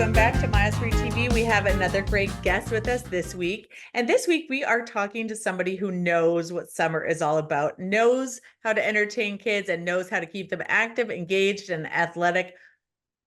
Welcome back to My Osprey TV. We have another great guest with us this week. And this week we are talking to somebody who knows what summer is all about, knows how to entertain kids, and knows how to keep them active, engaged, and athletic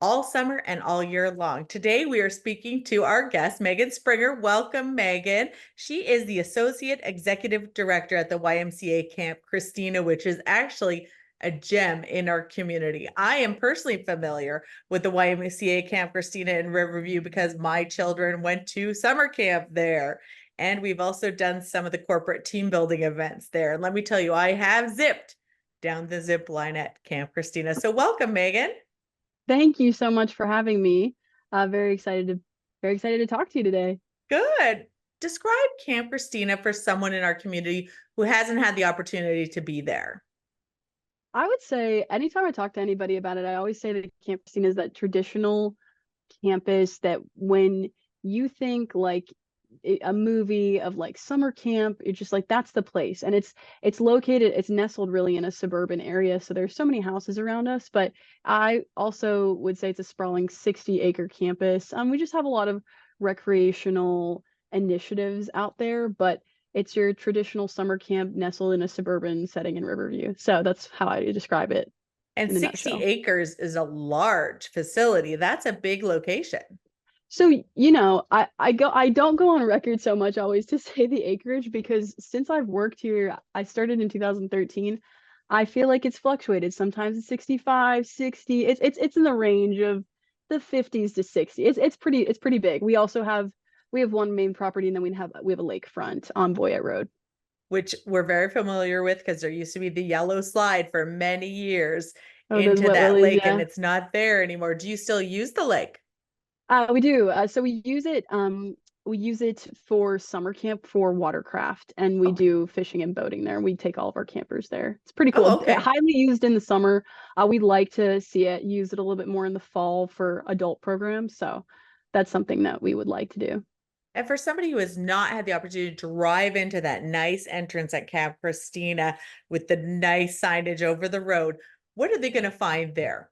all summer and all year long. Today we are speaking to our guest, Meagan.Springer. Welcome, Meagan. She is the Associate Executive Director at the YMCA Camp Christina, which is actually a gem in our community. I am personally familiar with the YMCA Camp Christina in Riverview because my children went to summer camp there. And we've also done some of the corporate team building events there. And let me tell you, I have zipped down the zip line at Camp Christina. So welcome, Meagan. Thank you so much for having me. Very excited to talk to you today. Good. Describe Camp Christina for someone in our community who hasn't had the opportunity to be there. I would say anytime I talk to anybody about it, I always say that Camp Christina is that traditional campus that when you think like a movie of like summer camp, it's just like that's the place. And it's nestled really in a suburban area, so there's so many houses around us. But I also would say it's a sprawling 60-acre campus. We just have a lot of recreational initiatives out there, but it's your traditional summer camp nestled in a suburban setting in Riverview. So that's how I describe it. And 60 acres is a large facility. That's a big location. So, I don't go on record so much always to say the acreage, because since I've worked here, I started in 2013. I feel like it's fluctuated. Sometimes it's 65, 60. It's in the range of the 50s to 60. It's pretty big. We have one main property, and then we have a lakefront on Voyette Road, which we're very familiar with because there used to be the yellow slide for many years those into wet that willies, lake, yeah. and it's not there anymore. Do you still use the lake? We do. So we use it. We use it for summer camp for watercraft, and we do fishing and boating there. We take all of our campers there. It's pretty cool. Oh, okay. Highly used in the summer. We'd like to see it use it a little bit more in the fall for adult programs. So that's something that we would like to do. And for somebody who has not had the opportunity to drive into that nice entrance at Camp Christina with the nice signage over the road, what are they going to find there?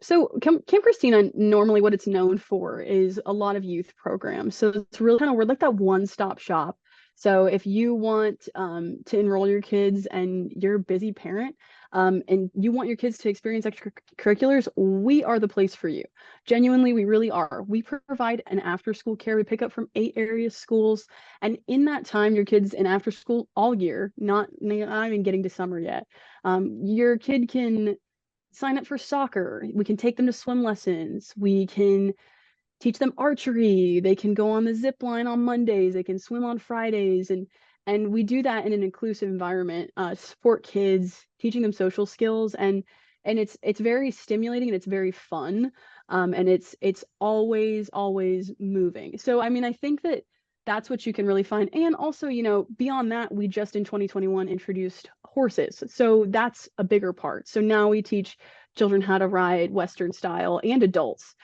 So Camp Christina, normally what it's known for is a lot of youth programs. So it's really we're like that one-stop shop. So if you want to enroll your kids and you're a busy parent, and you want your kids to experience extracurriculars, we are the place for you. Genuinely, we really are. We provide an after-school care. We pick up from 8 area schools. And in that time, your kids in after school all year, not even getting to summer yet, your kid can sign up for soccer. We can take them to swim lessons. We can teach them archery. They can go on the zip line on Mondays. They can swim on Fridays. And we do that in an inclusive environment, support kids, teaching them social skills. And it's very stimulating, and it's very fun. And it's always moving. So, I mean, I think that's what you can really find. And also, beyond that, we just in 2021 introduced horses. So that's a bigger part. So now we teach children how to ride Western style, and adults.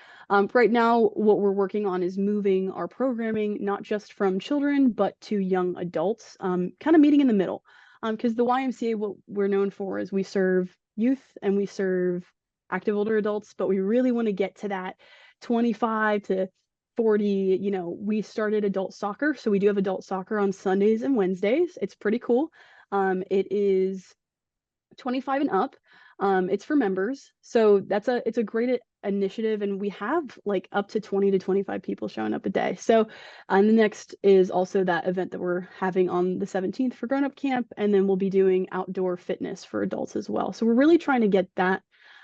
Right now, what we're working on is moving our programming, not just from children, but to young adults, kind of meeting in the middle. Because the YMCA, what we're known for is we serve youth and we serve active older adults, but we really want to get to that 25 to 40. We started adult soccer, so we do have adult soccer on Sundays and Wednesdays. It's pretty cool. It is 25 and up. It's for members, so it's a great initiative, and we have like up to 20 to 25 people showing up a day. So the next is also that event that we're having on the 17th for grown-up camp, and then we'll be doing outdoor fitness for adults as well. So we're really trying to get that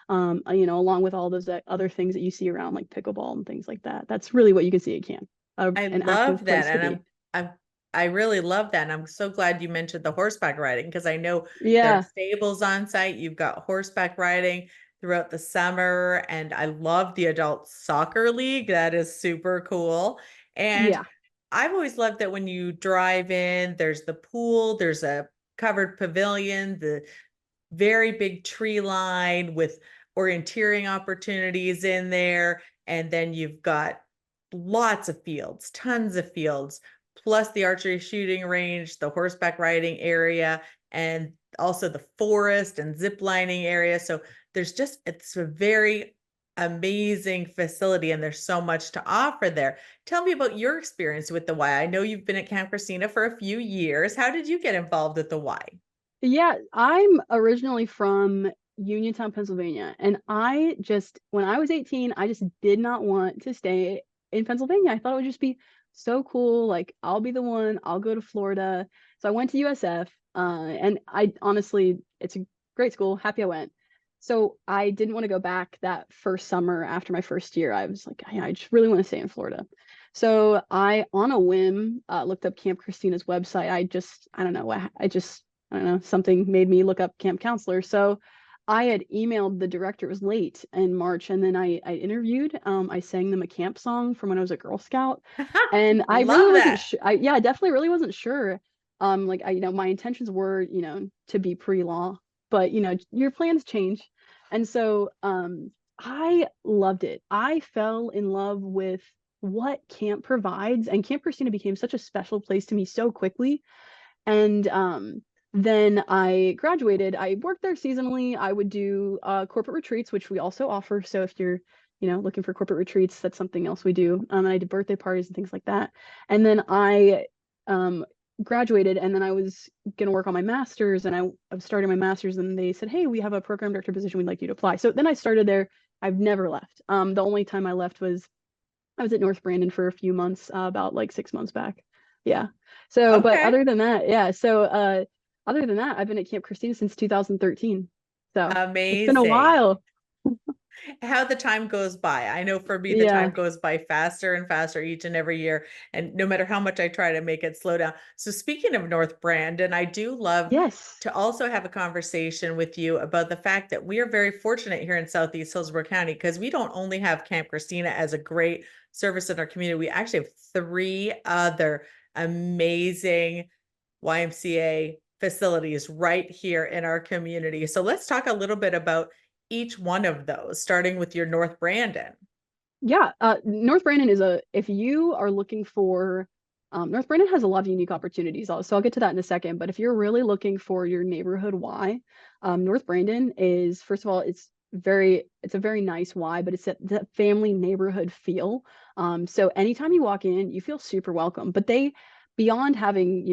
along with all those other things that you see around, like pickleball and things like that. That's really what you can see at camp. I An love active that. place to And be. I really love that. And I'm so glad you mentioned the horseback riding, because I know there are Yeah. stables on site. You've got horseback riding throughout the summer. And I love the adult soccer league. That is super cool. And Yeah. I've always loved that when you drive in, there's the pool, there's a covered pavilion, the very big tree line with orienteering opportunities in there. And then you've got lots of fields, tons of fields, plus the archery shooting range, the horseback riding area, and also the forest and zip lining area. So it's a very amazing facility and there's so much to offer there. Tell me about your experience with the Y. I know you've been at Camp Christina for a few years. How did you get involved with the Y? Yeah, I'm originally from Uniontown, Pennsylvania, and when I was 18, I just did not want to stay in Pennsylvania. I thought it would just be so cool. Like, I'll be the one, I'll go to Florida. So I went to USF, and I honestly, it's a great school. Happy I went. So I didn't want to go back that first summer after my first year. I was like, I just really want to stay in Florida. So I, on a whim, looked up Camp Christina's website. I don't know, I don't know, something made me look up camp counselor. So I had emailed the director. It was late in March, and then I interviewed. I sang them a camp song from when I was a Girl Scout, and I really Love wasn't that. sure. Yeah, I definitely really wasn't sure. Like my intentions were, to be pre-law, but your plans change, and so I loved it. I fell in love with what camp provides, and Camp Christina became such a special place to me so quickly. And then I graduated. I worked there seasonally. I would do corporate retreats, which we also offer. So if you're, looking for corporate retreats, that's something else we do. And I did birthday parties and things like that. And then I graduated, and then I was going to work on my master's, and I started my master's, and they said, hey, we have a program director position. We'd like you to apply. So then I started there. I've never left. The only time I left was I was at North Brandon for a few months, about like 6 months back. Yeah. So, but Okay. other than that, yeah. So, other than that, I've been at Camp Christina since 2013. So it's been a Amazing. while. How the time goes by. I know for me, the time Yeah. goes by faster and faster each and every year. And no matter how much I try to make it slow down. So speaking of North Brandon, I do love Yes. to also have a conversation with you about the fact that we are very fortunate here in Southeast Hillsborough County because we don't only have Camp Christina as a great service in our community, we actually have three other amazing YMCA facilities right here in our community. So let's talk a little bit about each one of those, starting with your North Brandon. Yeah. North Brandon if you are looking for, North Brandon has a lot of unique opportunities. So I'll get to that in a second. But if you're really looking for your neighborhood Y, North Brandon is, first of all, it's a very nice Y, but it's that family neighborhood feel. So anytime you walk in, you feel super welcome. But beyond having,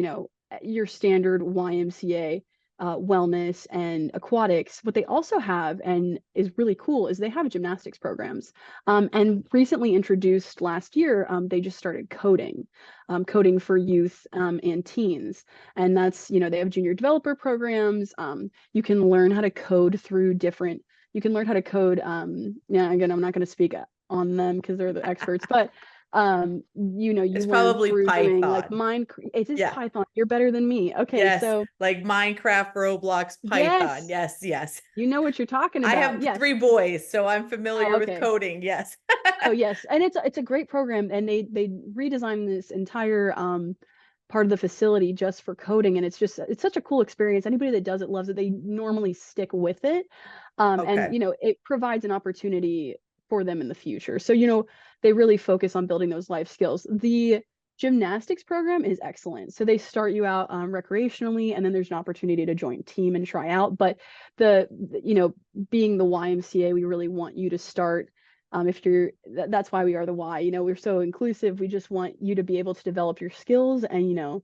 your standard YMCA wellness and aquatics, what they also have, and is really cool, is they have gymnastics programs. And recently introduced last year, they just started coding for youth and teens. And that's, they have junior developer programs. You can learn how to code you can learn how to code. Yeah, again, I'm not going to speak on them because they're the experts, but you It's learn probably through doing like Python. it is Yeah. Python. You're better than me. Okay, Yes. so Like Minecraft, Roblox, Python. yes, Yes. Yes. you know what you're talking I about. have Yes. three boys, so I'm Oh, familiar with okay. coding. Yes. Oh, yes. And it's a great program, and they redesigned this entire part of the facility just for coding, and it's such a cool experience. Anybody that does it loves it. They normally stick with it. And Okay. it provides an opportunity for them in the future. So, they really focus on building those life skills. The gymnastics program is excellent. So they start you out recreationally, and then there's an opportunity to join team and try out. But being the YMCA, we really want you to start. That's why we are the Y. We're so inclusive. We just want you to be able to develop your skills and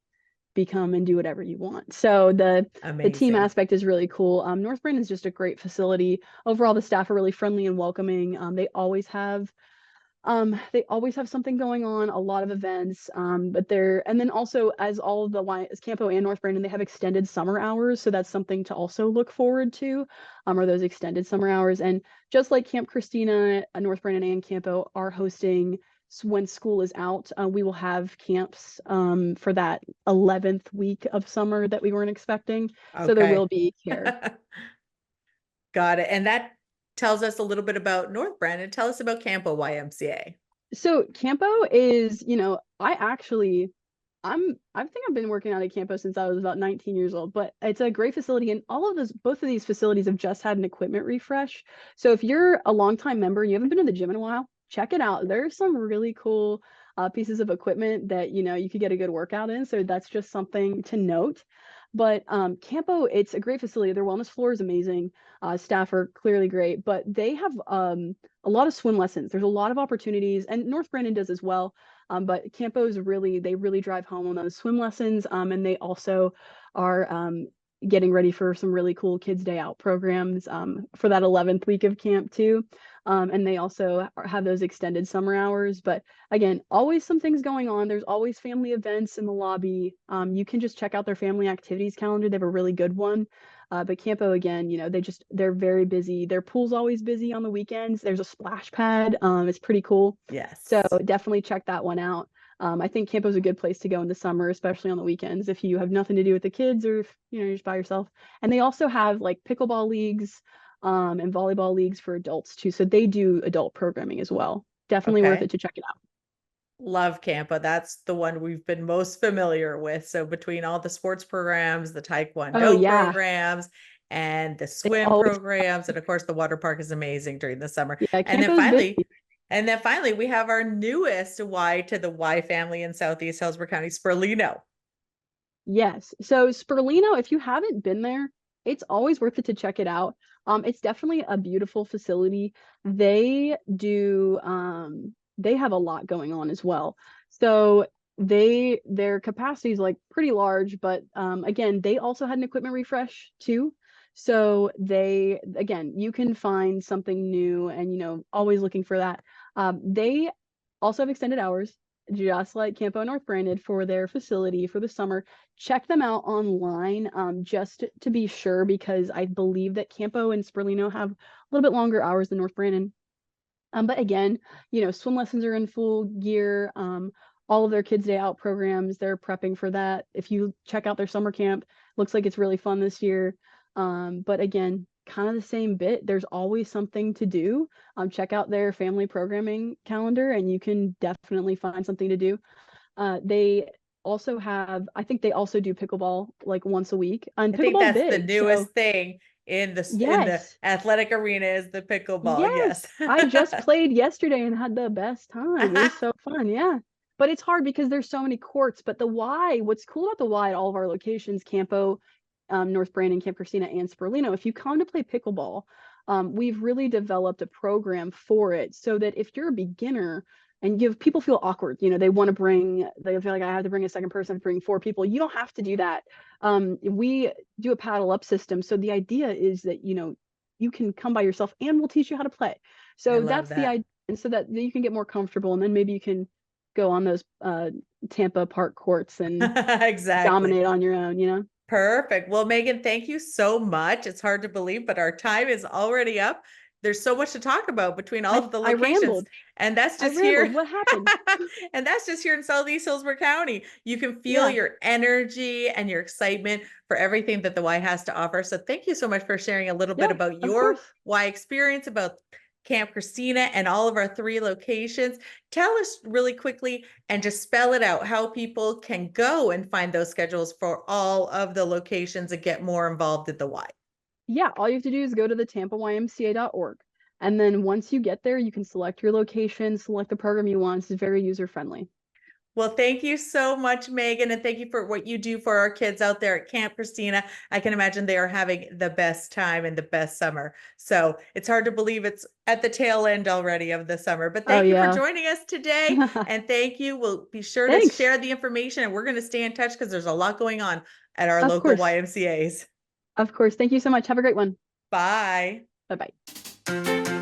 become and do whatever you want. So the team Amazing. aspect is really cool. North Brandon is just a great facility. Overall, the staff are really friendly and welcoming. They always have something going on, a lot of events. And then also, as all of as Campo and North Brandon, they have extended summer hours. So that's something to also look forward to, are those extended summer hours. And just like Camp Christina, North Brandon and Campo are hosting, when school is out, we will have camps for that 11th week of summer that we weren't expecting. So there will Okay. be care. Got it. And that tells us a little bit about North Brandon. Tell us about Campo YMCA. So Campo is, I think I've been working out at Campo since I was about 19 years old, but it's a great facility, and both of these facilities have just had an equipment refresh. So if you're a longtime member and you haven't been to the gym in a while, check it out. There's some really cool pieces of equipment that you could get a good workout in. So that's just something to note. But Campo, it's a great facility. Their wellness floor is amazing. Staff are clearly great, but they have a lot of swim lessons. There's a lot of opportunities, and North Brandon does as well. But Campo's they really drive home on those swim lessons. And they also are getting ready for some really cool Kids Day Out programs for that 11th week of camp too. And they also have those extended summer hours. But again, always some things going on. There's always family events in the lobby. You can just check out their family activities calendar. They have a really good one. But Campo, again, they're very busy. Their pool's always busy on the weekends. There's a splash pad. It's pretty cool. Yes. So definitely check that one out. I think Campo's a good place to go in the summer, especially on the weekends if you have nothing to do with the kids, or if you're just by yourself. And they also have like pickleball leagues and volleyball leagues for adults too. So they do adult programming as well. Definitely worth it to check it out. Love Campa. That's the one we've been most familiar with. So between all the sports programs, the Taekwondo programs, and the swim programs, and of course the water park is amazing during the summer. Yeah, and then finally we have our newest Y to the Y family in Southeast Hillsborough County, Sprawling. Yes. So Sprawling, if you haven't been there, it's always worth it to check it out. It's definitely a beautiful facility. They have a lot going on as well. So their capacity is like pretty large, but again, they also had an equipment refresh too. So you can find something new, and always looking for that. They also have extended hours, just like Campo North Brandon, for their facility for the summer. Check them out online, just to be sure, because I believe that Campo and Sprawling have a little bit longer hours than North Brandon. But again, swim lessons are in full gear. All of their Kids Day Out programs, they're prepping for that. If you check out their summer camp, looks like it's really fun this year. But again, kind of the same bit. There's always something to do. Check out their family programming calendar, and you can definitely find something to do. They also I think they also do pickleball like once a week. And I think pickleball that's the newest thing in the athletic arena is the pickleball. Yes. I just played yesterday and had the best time. It was so fun. Yeah. But it's hard because there's so many courts. But what's cool about the Y at all of our locations, Campo, North Brandon, Camp Christina, and Sprawling, if you come to play pickleball, we've really developed a program for it so that if you're a beginner and people feel awkward, they feel like I have to bring a second person, bring 4 people. You don't have to do that. We do a paddle up system. So the idea is that, you can come by yourself and we'll teach you how to play. So that's the idea. And so that you can get more comfortable, and then maybe you can go on those Tampa park courts and dominate on your own, Perfect. Well, Meagan, thank you so much. It's hard to believe, but our time is already up. There's so much to talk about between all of the locations. I rambled. And that's just here. What happened? And that's just here in Southeast Hillsborough County. You can feel your energy and your excitement for everything that the Y has to offer. So thank you so much for sharing a little bit about your Y experience, about Camp Christina and all of our 3 locations. Tell us really quickly and just spell it out how people can go and find those schedules for all of the locations and get more involved at the Y. Yeah, all you have to do is go to the tampaymca.org. And then once you get there, you can select your location, select the program you want. It's very user-friendly. Well, thank you so much, Meagan, and thank you for what you do for our kids out there at Camp Christina. I can imagine they are having the best time and the best summer. So it's hard to believe it's at the tail end already of the summer, but thank you for joining us today. And thank you. We'll be sure to share the information, and we're going to stay in touch because there's a lot going on at our local YMCAs. Of course. Thank you so much. Have a great one. Bye. Bye-bye.